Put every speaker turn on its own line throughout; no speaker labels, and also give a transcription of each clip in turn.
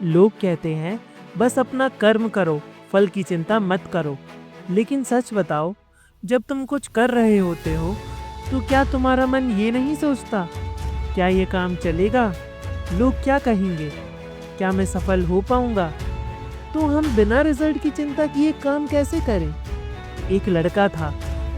लोग कहते हैं बस अपना कर्म करो, फल की चिंता मत करो। लेकिन सच बताओ, जब तुम कुछ कर रहे होते हो तो क्या तुम्हारा मन ये नहीं सोचता, क्या ये काम चलेगा, लोग क्या कहेंगे, क्या मैं सफल हो पाऊंगा? तो हम बिना रिजल्ट की चिंता किए काम कैसे करें? एक लड़का था,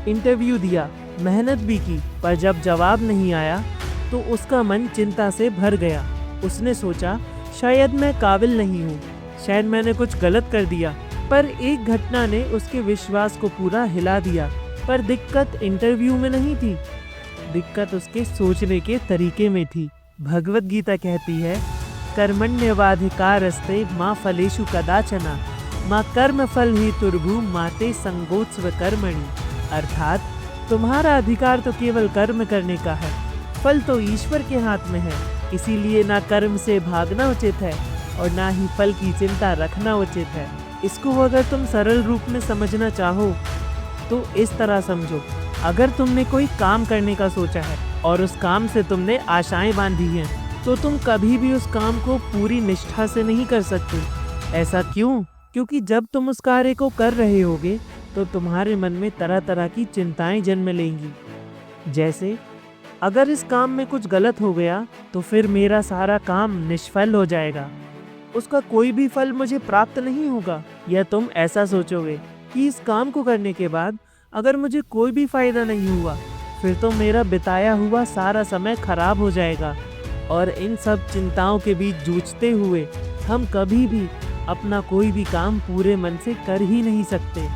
इंटरव्यू दिया, मेहनत भी की, पर जब जवाब नहीं आया तो उसका मन चिंता से भर गया। उसने सोचा शायद मैं काबिल नहीं हूँ, शायद मैंने कुछ गलत कर दिया। पर एक घटना ने उसके विश्वास को पूरा हिला दिया। पर दिक्कत इंटरव्यू में नहीं थी, दिक्कत उसके सोचने के तरीके में थी। भगवत गीता कहती है, कर्मण्यवाधिकारस्ते माँ फलेषु कदाचन माँ कर्म फल हेतुर्भु माते संगोत्स्व कर्मणि। अर्थात तुम्हारा अधिकार तो केवल कर्म करने का है, फल तो ईश्वर के हाथ में है। इसीलिए ना कर्म से भागना उचित है और ना ही फल की चिंता रखना उचित है। इसको अगर तुम सरल रूप में समझना चाहो तो इस तरह समझो, अगर तुमने कोई काम करने का सोचा है और उस काम से तुमने आशाएं बांधी हैं, तो तुम कभी भी उस काम को पूरी निष्ठा से नहीं कर सकते। ऐसा क्यों? क्योंकि जब तुम उस कार्य को कर रहे होगे तो तुम्हारे मन में तरह तरह की चिंताएं जन्म लेंगी। जैसे अगर इस काम में कुछ गलत हो गया तो फिर मेरा सारा काम निष्फल हो जाएगा, उसका कोई भी फल मुझे प्राप्त नहीं होगा। या तुम ऐसा सोचोगे कि इस काम को करने के बाद अगर मुझे कोई भी फायदा नहीं हुआ, फिर तो मेरा बिताया हुआ सारा समय खराब हो जाएगा। और इन सब चिंताओं के बीच जूझते हुए हम कभी भी अपना कोई भी काम पूरे मन से कर ही नहीं सकते।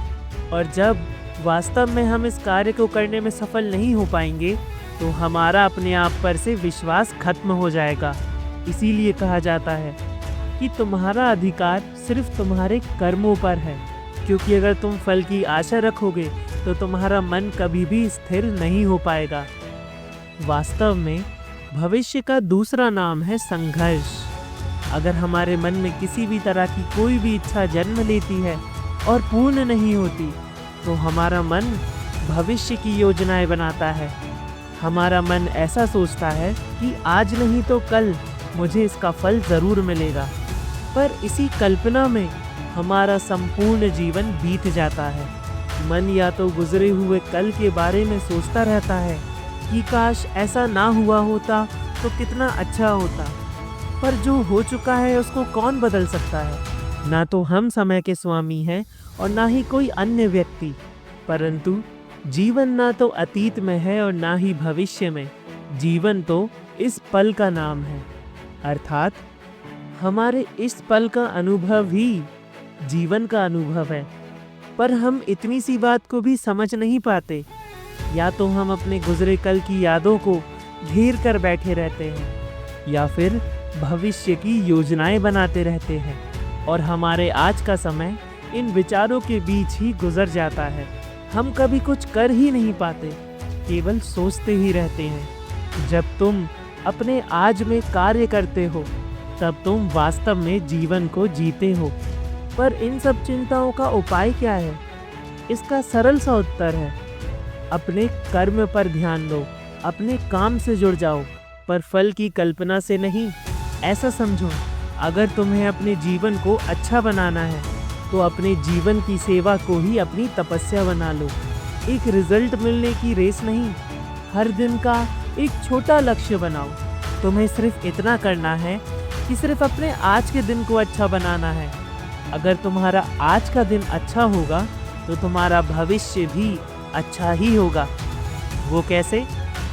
और जब वास्तव में हम इस कार्य को करने में सफल नहीं हो पाएंगे तो हमारा अपने आप पर से विश्वास खत्म हो जाएगा। इसीलिए कहा जाता है कि तुम्हारा अधिकार सिर्फ तुम्हारे कर्मों पर है, क्योंकि अगर तुम फल की आशा रखोगे तो तुम्हारा मन कभी भी स्थिर नहीं हो पाएगा। वास्तव में भविष्य का दूसरा नाम है संघर्ष। अगर हमारे मन में किसी भी तरह की कोई भी इच्छा जन्म लेती है और पूर्ण नहीं होती तो हमारा मन भविष्य की योजनाएं बनाता है। हमारा मन ऐसा सोचता है कि आज नहीं तो कल मुझे इसका फल ज़रूर मिलेगा। पर इसी कल्पना में हमारा संपूर्ण जीवन बीत जाता है। मन या तो गुजरे हुए कल के बारे में सोचता रहता है कि काश ऐसा ना हुआ होता तो कितना अच्छा होता। पर जो हो चुका है उसको कौन बदल सकता है? ना तो हम समय के स्वामी हैं और ना ही कोई अन्य व्यक्ति। परंतु जीवन ना तो अतीत में है और ना ही भविष्य में। जीवन तो इस पल का नाम है, अर्थात हमारे इस पल का अनुभव ही जीवन का अनुभव है। पर हम इतनी सी बात को भी समझ नहीं पाते। या तो हम अपने गुजरे कल की यादों को घेर कर बैठे रहते हैं या फिर भविष्य की योजनाएं बनाते रहते हैं और हमारे आज का समय इन विचारों के बीच ही गुजर जाता है। हम कभी कुछ कर ही नहीं पाते, केवल सोचते ही रहते हैं। जब तुम अपने आज में कार्य करते हो तब तुम वास्तव में जीवन को जीते हो। पर इन सब चिंताओं का उपाय क्या है? इसका सरल सा उत्तर है, अपने कर्म पर ध्यान दो, अपने काम से जुड़ जाओ, पर फल की कल्पना से नहीं। ऐसा समझो, अगर तुम्हें अपने जीवन को अच्छा बनाना है तो अपने जीवन की सेवा को ही अपनी तपस्या बना लो। एक रिजल्ट मिलने की रेस नहीं, हर दिन का एक छोटा लक्ष्य बनाओ। तुम्हें सिर्फ इतना करना है कि सिर्फ अपने आज के दिन को अच्छा बनाना है। अगर तुम्हारा आज का दिन अच्छा होगा तो तुम्हारा भविष्य भी अच्छा ही होगा। वो कैसे?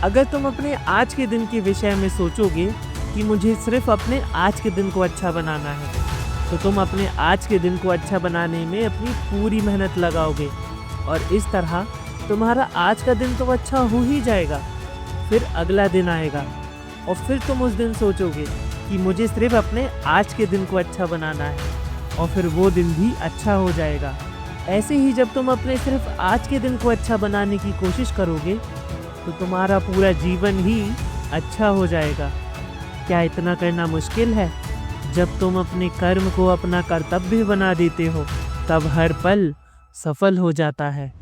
अगर तुम अपने आज के दिन के विषय में सोचोगे कि मुझे सिर्फ अपने आज के दिन को अच्छा बनाना है, तो तुम अपने आज के दिन को अच्छा बनाने में अपनी पूरी मेहनत लगाओगे और इस तरह तुम्हारा आज का दिन तो अच्छा हो ही जाएगा। फिर अगला दिन आएगा और फिर तुम उस दिन सोचोगे कि मुझे सिर्फ अपने आज के दिन को अच्छा बनाना है और फिर वो दिन भी अच्छा हो जाएगा। ऐसे ही जब तुम अपने सिर्फ आज के दिन को अच्छा बनाने की कोशिश करोगे तो तुम्हारा पूरा जीवन ही अच्छा हो जाएगा। क्या इतना करना मुश्किल है? जब तुम अपने कर्म को अपना कर्तव्य बना देते हो तब हर पल सफल हो जाता है।